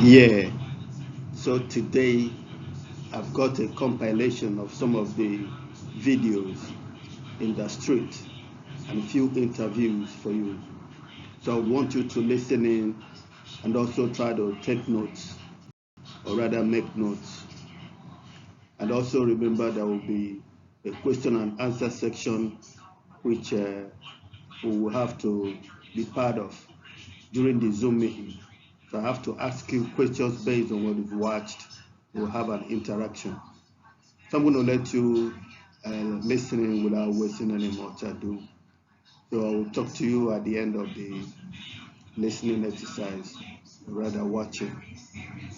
Yeah, so today I've got a compilation of some of the videos in the street and a few interviews for you. So I would want you to listen in and also try to take notes, or rather make notes. And also remember there will be a question and answer section which we will have to be part of during the Zoom meeting. So I have to ask you questions based on what you've watched. We'll have an interaction. So I'm going to let you listen in without wasting any more ado. So I will talk to you at the end of the listening exercise, rather watching.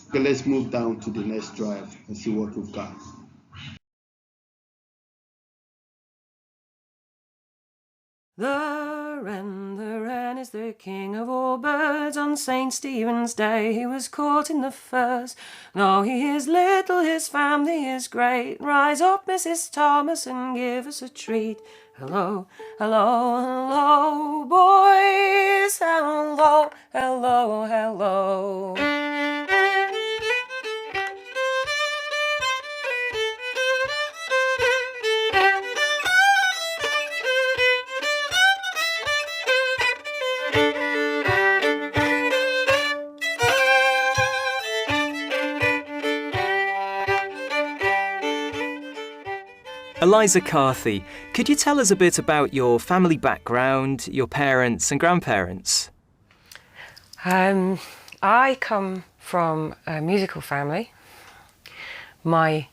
Okay, let's move down to the next drive and see what we've got. The wren is the king of all birds. On St. Stephen's Day he was caught in the furze. Though he is little, his family is great. Rise up, Mrs. Thomas, and give us a treat. Hello, hello, hello, boys. Hello, hello, hello. Eliza Carthy, could you tell us a bit about your family background, your parents and grandparents? I come from a musical family. My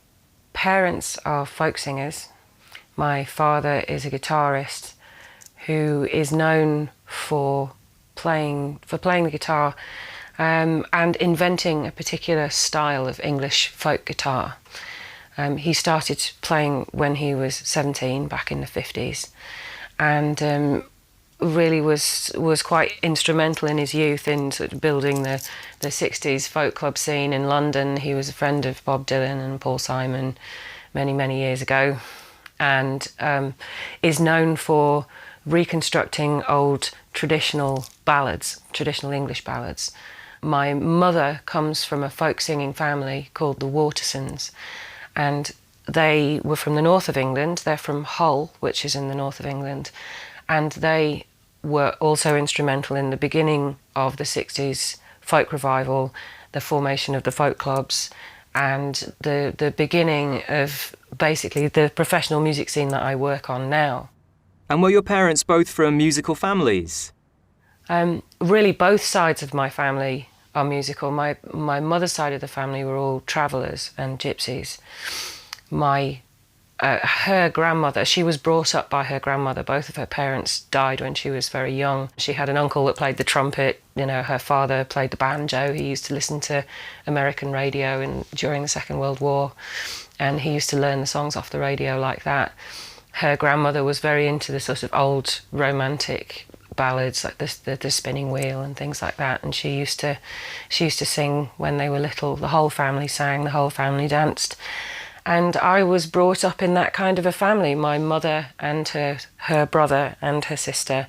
parents are folk singers. My father is a guitarist who is known for playing the guitar and inventing a particular style of English folk guitar. He started playing when he was 17, back in the 50s, and really was quite instrumental in his youth in sort of building the 60s folk club scene in London. He was a friend of Bob Dylan and Paul Simon many years ago, and is known for reconstructing old traditional ballads, traditional English ballads. My mother comes from a folk singing family called the Watersons, and they were from the north of England. They're from Hull, which is in the north of England, and they were also instrumental in the beginning of the 60s folk revival, the formation of the folk clubs, and the beginning of basically the professional music scene that I work on now. And were your parents both from musical families? Really, both sides of my family are musical. My mother's side of the family were all travellers and gypsies. Her grandmother, she was brought up by her grandmother. Both of her parents died when she was very young. She had an uncle that played the trumpet. You know, her father played the banjo. He used to listen to American radio during the Second World War, and he used to learn the songs off the radio like that. Her grandmother was very into the sort of old romantic ballads, like the Spinning Wheel and things like that, and she used to sing when they were little. The whole family sang, the whole family danced, and I was brought up in that kind of a family. My mother and her brother and her sister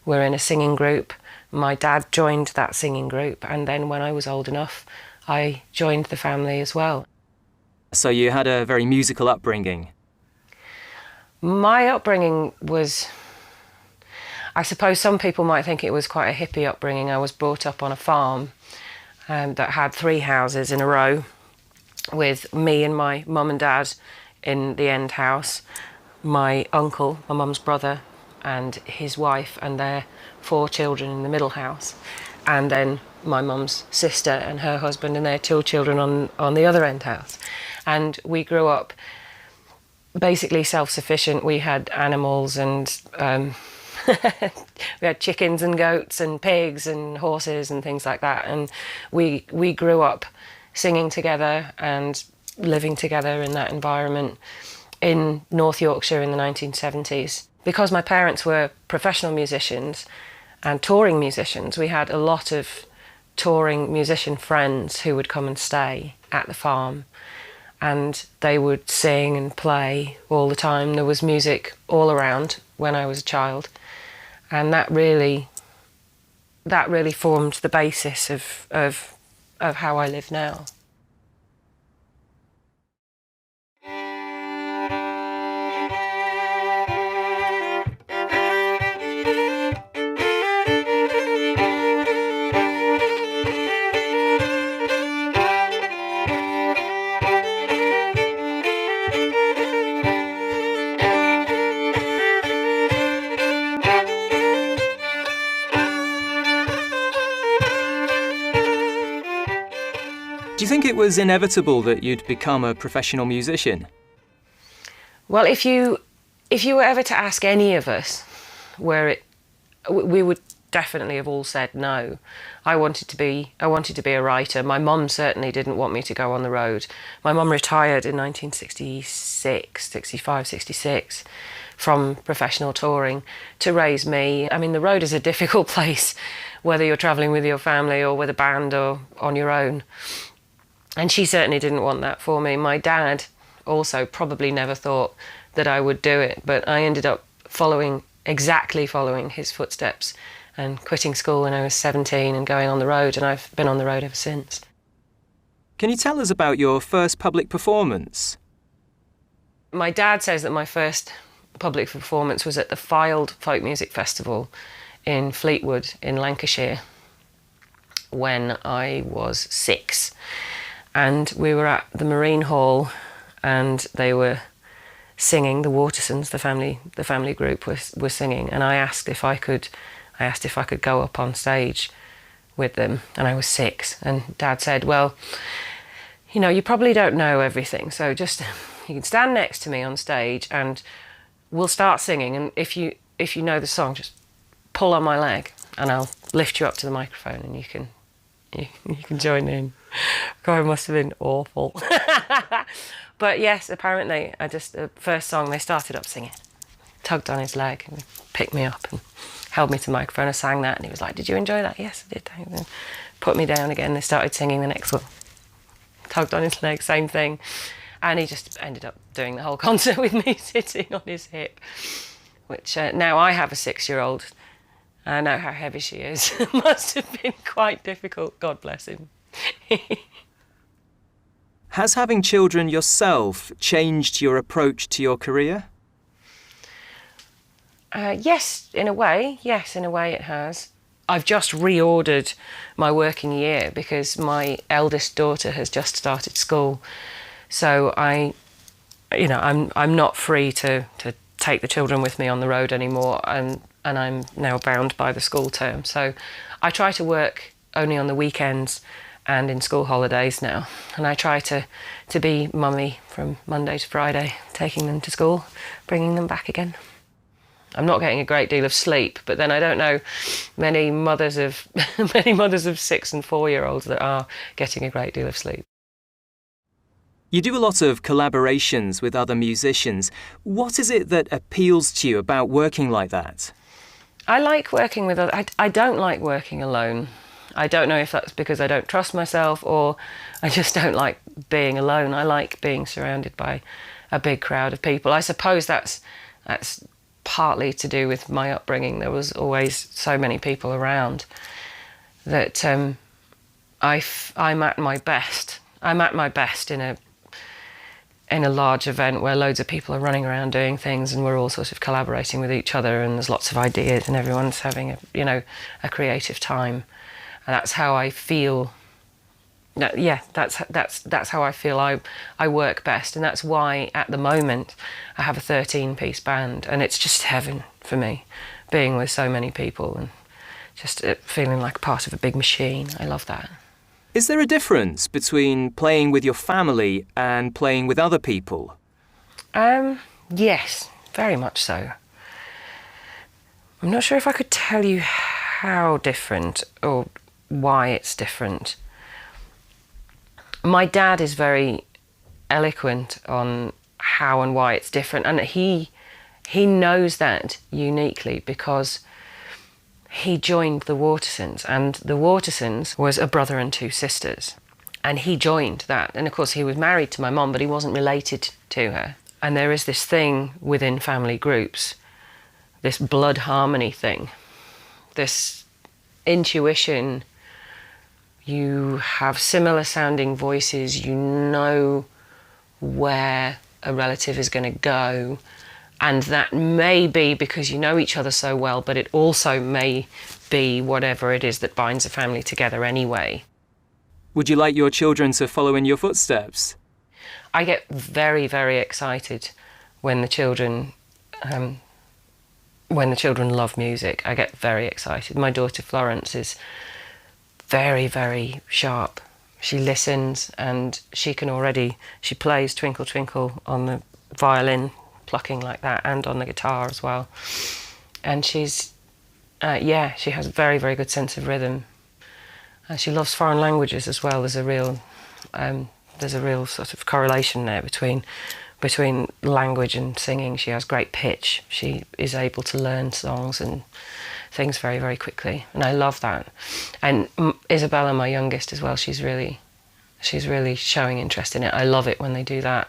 were in a singing group. My dad joined that singing group, and then when I was old enough, I joined the family as well. So you had a very musical upbringing? My upbringing was, I suppose some people might think it was quite a hippie upbringing. I was brought up on a farm that had 3 houses in a row, with me and my mum and dad in the end house, my uncle, my mum's brother, and his wife and their 4 children in the middle house, and then my mum's sister and her husband and their 2 children on the other end house. And we grew up basically self-sufficient. We had animals, and we had chickens and goats and pigs and horses and things like that, and we grew up singing together and living together in that environment in North Yorkshire in the 1970s. Because my parents were professional musicians and touring musicians, we had a lot of touring musician friends who would come and stay at the farm, and they would sing and play all the time. There was music all around when I was a child, and that really formed the basis of of how I live now. Do you think it was inevitable that you'd become a professional musician? Well, if you were ever to ask any of us we would definitely have all said no. I wanted to be a writer. My mum certainly didn't want me to go on the road. My mum retired in 1966, 65, 66 from professional touring to raise me. I mean, the road is a difficult place, whether you're travelling with your family or with a band or on your own. And she certainly didn't want that for me. My dad also probably never thought that I would do it, but I ended up following his footsteps and quitting school when I was 17 and going on the road, and I've been on the road ever since. Can you tell us about your first public performance? My dad says that my first public performance was at the Fylde Folk Music Festival in Fleetwood in Lancashire when I was 6. And we were at the Marine Hall, and they were singing. The Watersons, the family group, was singing. And I asked if I could go up on stage with them. And I was 6. And Dad said, "Well, you probably don't know everything, so just you can stand next to me on stage, and we'll start singing. And if you know the song, just pull on my leg, and I'll lift you up to the microphone, and you can join in." God, it must have been awful. But yes, apparently, the first song they started up singing, tugged on his leg and picked me up and held me to the microphone. I sang that, and he was like, "Did you enjoy that?" "Yes, I did." And put me down again. They started singing the next one. Tugged on his leg, same thing. And he just ended up doing the whole concert with me sitting on his hip, which now I have a 6-year-old. I know how heavy she is. It must have been quite difficult. God bless him. Has having children yourself changed your approach to your career? Yes, in a way. Yes, in a way it has. I've just reordered my working year because my eldest daughter has just started school. So I'm not free to take the children with me on the road anymore, and I'm now bound by the school term. So I try to work only on the weekends and in school holidays now. And I try to be mummy from Monday to Friday, taking them to school, bringing them back again. I'm not getting a great deal of sleep, but then I don't know many mothers of 6 and 4-year-olds that are getting a great deal of sleep. You do a lot of collaborations with other musicians. What is it that appeals to you about working like that? I like working with others. I don't like working alone. I don't know if that's because I don't trust myself or I just don't like being alone. I like being surrounded by a big crowd of people. I suppose that's partly to do with my upbringing. There was always so many people around that I'm at my best. I'm at my best in a large event where loads of people are running around doing things and we're all sort of collaborating with each other and there's lots of ideas and everyone's having a creative time. And that's how I feel. Yeah, that's how I feel I work best, and that's why at the moment I have a 13-piece band, and it's just heaven for me, being with so many people and just feeling like part of a big machine. I love that. Is there a difference between playing with your family and playing with other people? Yes, very much so. I'm not sure if I could tell you how different or why it's different. My dad is very eloquent on how and why it's different, and he knows that uniquely because he joined the Watersons, and the Watersons was a brother and 2 sisters, and he joined that. And of course he was married to my mum, but he wasn't related to her. And there is this thing within family groups, this blood harmony thing, this intuition. You have similar sounding voices. You know where a relative is going to go. And that may be because you know each other so well, but it also may be whatever it is that binds a family together anyway. Would you like your children to follow in your footsteps? I get very, very excited when the children love music. I get very excited. My daughter Florence is very, very sharp. She listens and she plays Twinkle Twinkle on the violin, plucking like that, and on the guitar as well. And she has a very, very good sense of rhythm. She loves foreign languages as well. There's a real sort of correlation there between language and singing. She has great pitch. She is able to learn songs and things very, very quickly, and I love that. And Isabella, my youngest as well, she's really showing interest in it. I love it when they do that.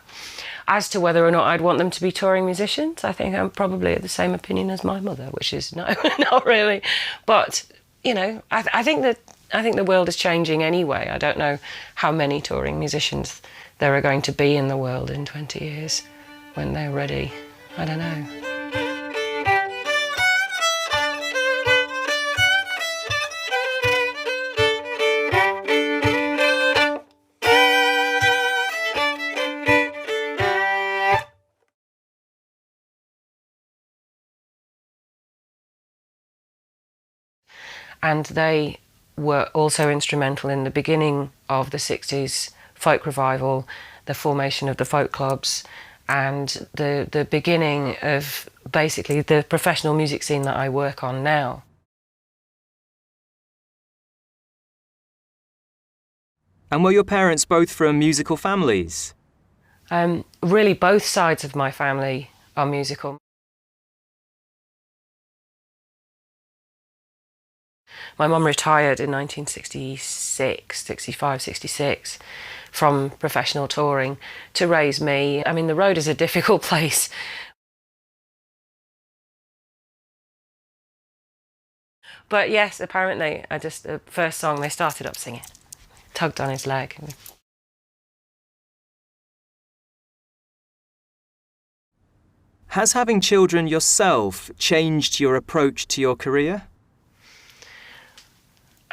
As to whether or not I'd want them to be touring musicians, I think I'm probably of the same opinion as my mother, which is no, not really. But you know, I think the world is changing anyway. I don't know how many touring musicians there are going to be in the world in 20 years when they're ready. I don't know. And they were also instrumental in the beginning of the 60s folk revival, the formation of the folk clubs, and the beginning of basically the professional music scene that I work on now. And were your parents both from musical families? Really, both sides of my family are musical. My mum retired in 1966, 65, 66 from professional touring to raise me. I mean, the road is a difficult place. But yes, apparently, the first song they started up singing, tugged on his leg. Has having children yourself changed your approach to your career?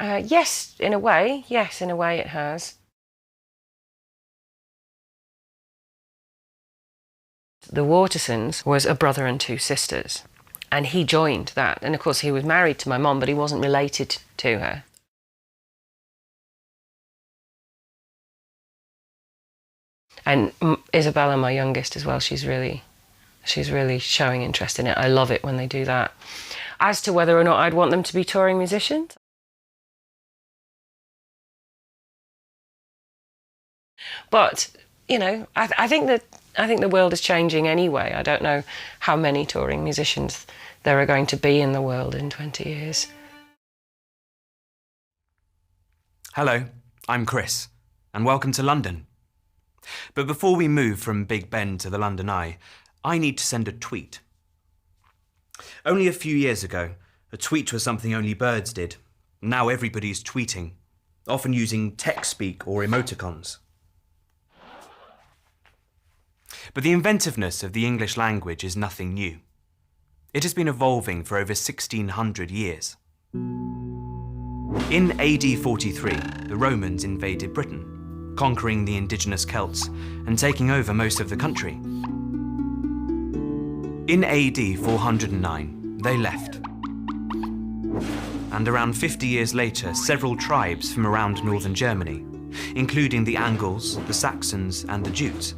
Yes, in a way. Yes, in a way it has. The Watersons was a brother and two sisters, and he joined that. And of course he was married to my mum, but he wasn't related to her. And Isabella, my youngest as well, she's really showing interest in it. I love it when they do that. As to whether or not I'd want them to be touring musicians, but you know, I think the world is changing anyway. I don't know how many touring musicians there are going to be in the world in 20 years. Hello, I'm Chris, and welcome to London. But before we move from Big Ben to the London Eye, I need to send a tweet. Only a few years ago, a tweet was something only birds did. Now everybody's tweeting, often using text speak or emoticons. But the inventiveness of the English language is nothing new. It has been evolving for over 1600 years. In AD 43, the Romans invaded Britain, conquering the indigenous Celts and taking over most of the country. In AD 409, they left. And around 50 years later, several tribes from around northern Germany, including the Angles, the Saxons and the Jutes,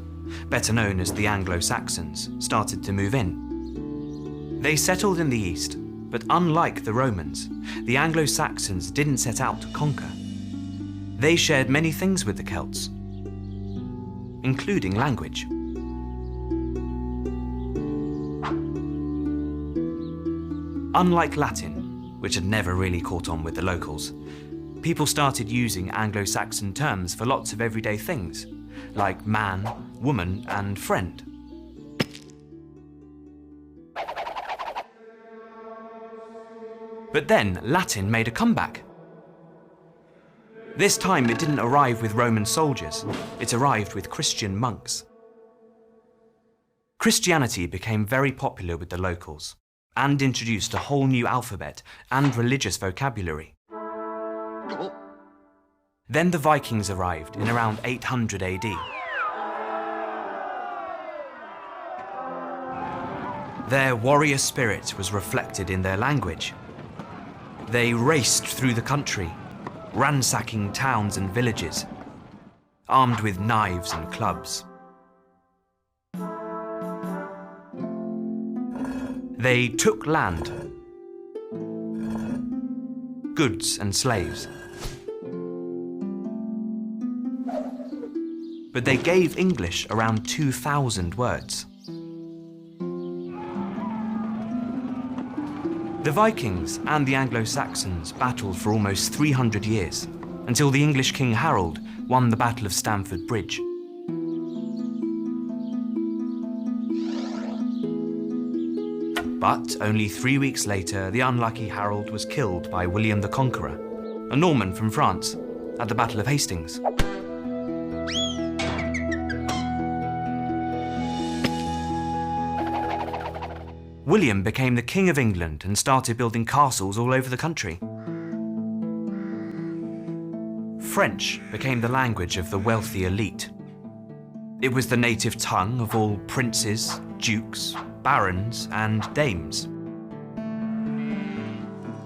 better known as the Anglo-Saxons, started to move in. They settled in the east, but unlike the Romans, the Anglo-Saxons didn't set out to conquer. They shared many things with the Celts, including language. Unlike Latin, which had never really caught on with the locals, people started using Anglo-Saxon terms for lots of everyday things, like man, woman, and friend. But then Latin made a comeback. This time it didn't arrive with Roman soldiers, it arrived with Christian monks. Christianity became very popular with the locals and introduced a whole new alphabet and religious vocabulary. Then the Vikings arrived in around 800 AD. Their warrior spirit was reflected in their language. They raced through the country, ransacking towns and villages, armed with knives and clubs. They took land, goods and slaves. But they gave English around 2,000 words. The Vikings and the Anglo-Saxons battled for almost 300 years, until the English King Harold won the Battle of Stamford Bridge. But only 3 weeks later, the unlucky Harold was killed by William the Conqueror, a Norman from France, at the Battle of Hastings. William became the King of England and started building castles all over the country. French became the language of the wealthy elite. It was the native tongue of all princes, dukes, barons, and dames.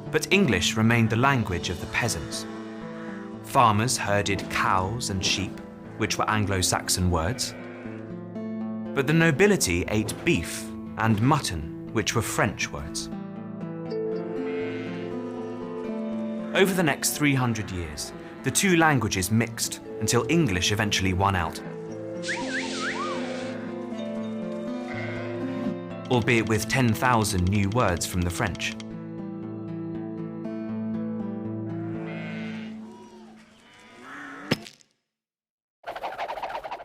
But English remained the language of the peasants. Farmers herded cows and sheep, which were Anglo-Saxon words. But the nobility ate beef and mutton, which were French words. Over the next 300 years, the two languages mixed until English eventually won out. Albeit with 10,000 new words from the French.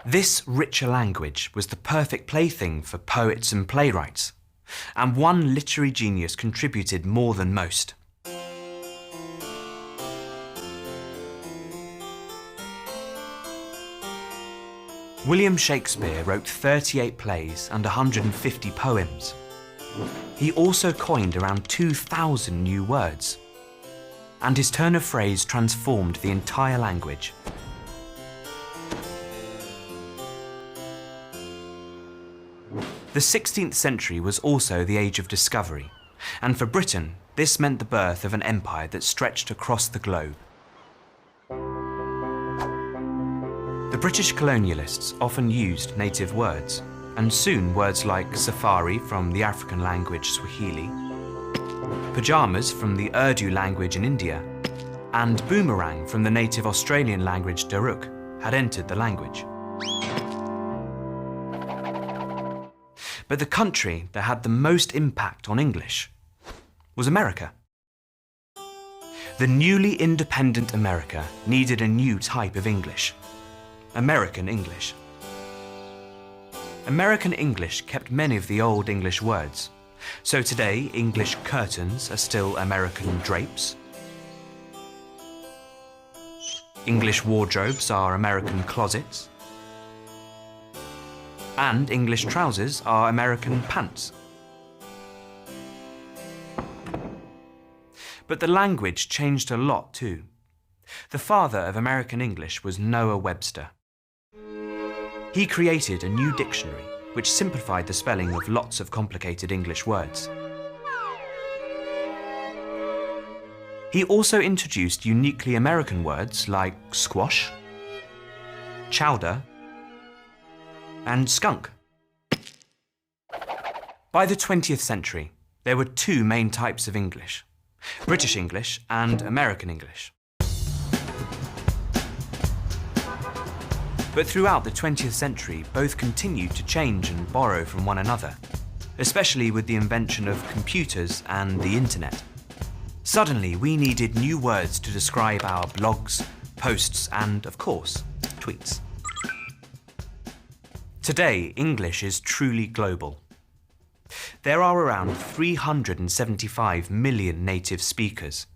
This richer language was the perfect plaything for poets and playwrights, and one literary genius contributed more than most. William Shakespeare wrote 38 plays and 150 poems. He also coined around 2,000 new words, and his turn of phrase transformed the entire language. The 16th century was also the age of discovery, and for Britain, this meant the birth of an empire that stretched across the globe. The British colonialists often used native words, and soon words like safari from the African language Swahili, pyjamas from the Urdu language in India, and boomerang from the native Australian language Daruk had entered the language. But the country that had the most impact on English was America. The newly independent America needed a new type of English. American English. American English kept many of the old English words. So today, English curtains are still American drapes. English wardrobes are American closets. And English trousers are American pants. But the language changed a lot too. The father of American English was Noah Webster. He created a new dictionary which simplified the spelling of lots of complicated English words. He also introduced uniquely American words like squash, chowder, and skunk. By the 20th century, there were two main types of English: British English and American English. But throughout the 20th century, both continued to change and borrow from one another, especially with the invention of computers and the internet. Suddenly, we needed new words to describe our blogs, posts, and, of course, tweets. Today, English is truly global. There are around 375 million native speakers,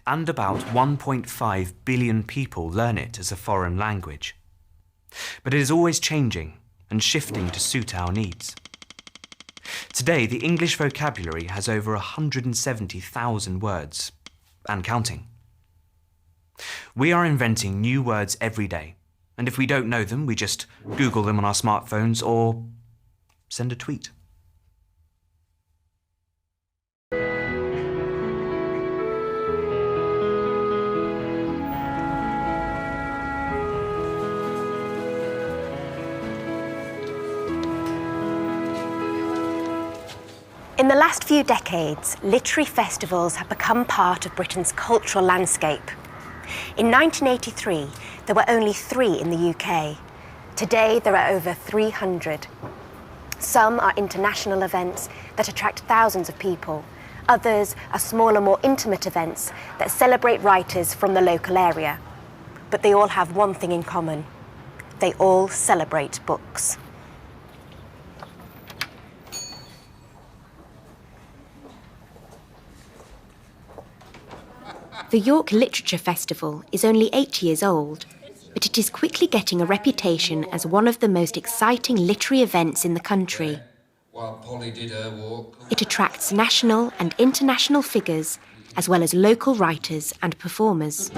and about 1.5 billion people learn it as a foreign language. But it is always changing and shifting to suit our needs. Today, the English vocabulary has over 170,000 words, and counting. We are inventing new words every day, and if we don't know them, we just Google them on our smartphones or send a tweet. In the last few decades, literary festivals have become part of Britain's cultural landscape. In 1983, there were only 3 in the UK. Today, there are over 300. Some are international events that attract thousands of people. Others are smaller, more intimate events that celebrate writers from the local area. But they all have one thing in common. They all celebrate books. The York Literature Festival is only 8 years old, but it is quickly getting a reputation as one of the most exciting literary events in the country. It attracts national and international figures, as well as local writers and performers.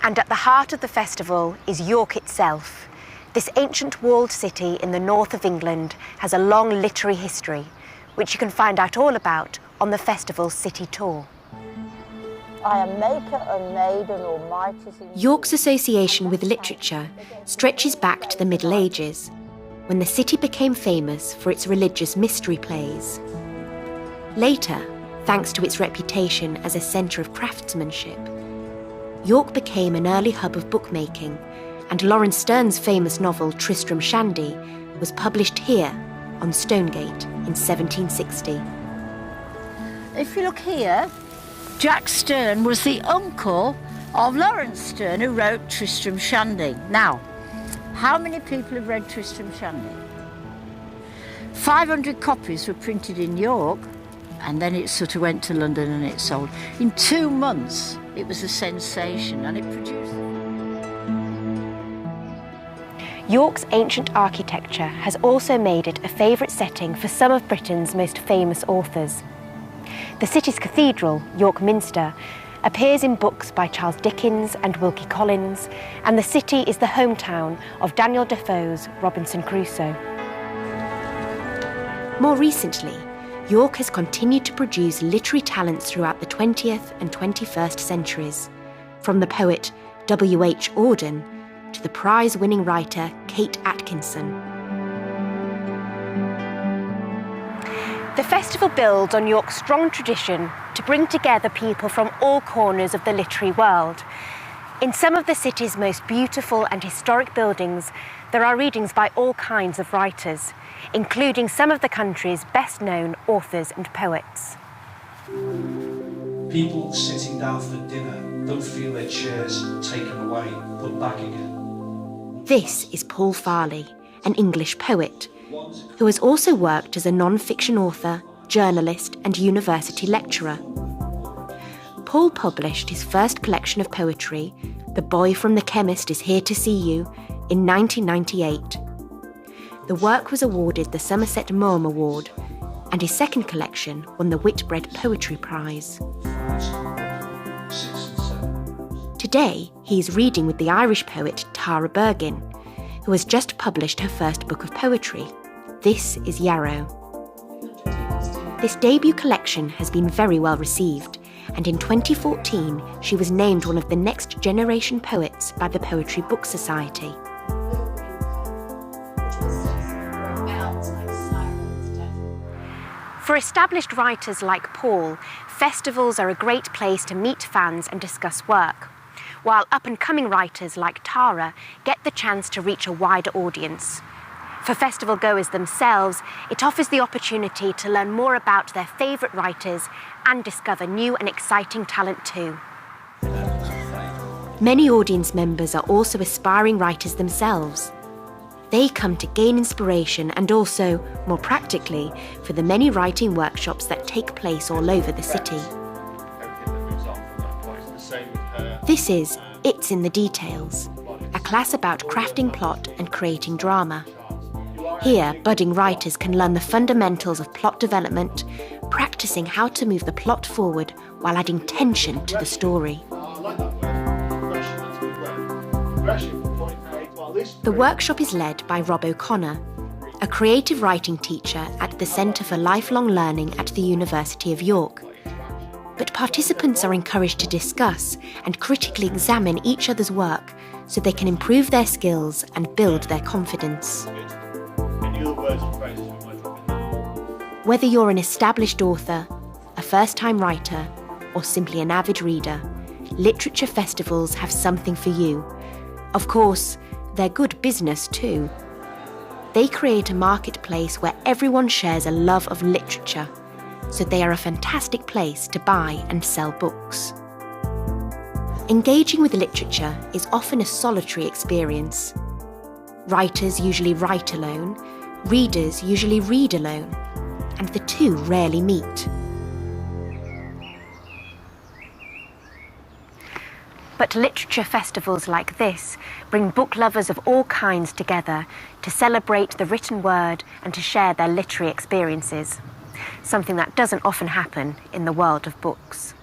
And at the heart of the festival is York itself. This ancient walled city in the north of England has a long literary history, which you can find out all about on the festival's city tour. I am maker and maiden almighty. York's association with literature stretches back to the Middle Ages, when the city became famous for its religious mystery plays. Later, thanks to its reputation as a centre of craftsmanship, York became an early hub of bookmaking, and Laurence Sterne's famous novel Tristram Shandy was published here on Stonegate in 1760. If you look here, Jack Sterne was the uncle of Laurence Sterne, who wrote Tristram Shandy. Now, how many people have read Tristram Shandy? 500 copies were printed in York, and then it sort of went to London and it sold. In 2 months, it was a sensation, and it produced... York's ancient architecture has also made it a favourite setting for some of Britain's most famous authors. The city's cathedral, York Minster, appears in books by Charles Dickens and Wilkie Collins, and the city is the hometown of Daniel Defoe's Robinson Crusoe. More recently, York has continued to produce literary talents throughout the 20th and 21st centuries, from the poet W.H. Auden to the prize-winning writer Kate Atkinson. The festival builds on York's strong tradition to bring together people from all corners of the literary world. In some of the city's most beautiful and historic buildings, there are readings by all kinds of writers, including some of the country's best-known authors and poets. People sitting down for dinner don't feel their chairs taken away, put back again. This is Paul Farley, an English poet, who has also worked as a non-fiction author, journalist and university lecturer. Paul published his first collection of poetry, The Boy from the Chemist is Here to See You, in 1998. The work was awarded the Somerset Maugham Award, and his second collection won the Whitbread Poetry Prize. Today, he is reading with the Irish poet Tara Bergin, who has just published her first book of poetry. This is Yarrow. This debut collection has been very well received, and in 2014 she was named one of the next generation poets by the Poetry Book Society. For established writers like Paul, festivals are a great place to meet fans and discuss work, while up-and-coming writers like Tara get the chance to reach a wider audience. For festival goers themselves, it offers the opportunity to learn more about their favourite writers and discover new and exciting talent too. Many audience members are also aspiring writers themselves. They come to gain inspiration and also, more practically, for the many writing workshops that take place all over the city. This is It's in the Details, a class about crafting plot and creating drama. Here, budding writers can learn the fundamentals of plot development, practicing how to move the plot forward while adding tension to the story. The workshop is led by Rob O'Connor, a creative writing teacher at the Centre for Lifelong Learning at the University of York. But participants are encouraged to discuss and critically examine each other's work so they can improve their skills and build their confidence. Whether you're an established author, a first-time writer, or simply an avid reader, literature festivals have something for you. Of course, they're good business too. They create a marketplace where everyone shares a love of literature, so they are a fantastic place to buy and sell books. Engaging with literature is often a solitary experience. Writers usually write alone, readers usually read alone, and the two rarely meet. But literature festivals like this bring book lovers of all kinds together to celebrate the written word and to share their literary experiences, something that doesn't often happen in the world of books.